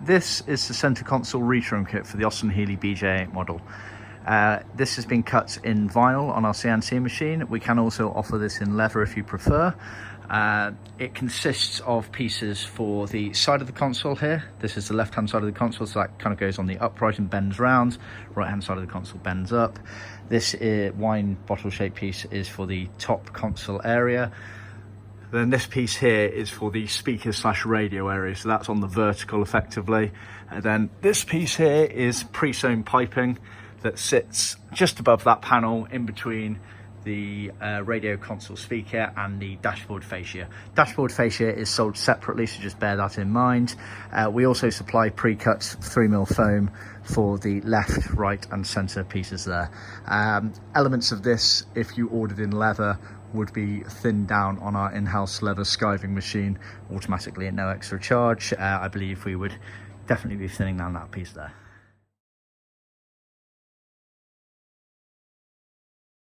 This is the center console retrim kit for the Austin Healey BJ8 model. This has been cut in vinyl on our CNC machine. We can also offer this in leather if you prefer. It consists of pieces for the side of the console here. This is the left hand side of the console, so that kind of goes on the upright and bends round. Right hand side of the console bends up. This wine bottle shaped piece is for the top console area. Then this piece here is for the speaker / radio area, so that's on the vertical effectively. And then this piece here is pre-sewn piping that sits just above that panel in between the radio console speaker and the dashboard fascia. Dashboard fascia is sold separately, so just bear that in mind. We also supply pre-cut 3mm foam for the left, right and center pieces there. Elements of this, if you ordered in leather, would be thinned down on our in-house leather skiving machine automatically at no extra charge. I believe we would definitely be thinning down that piece there.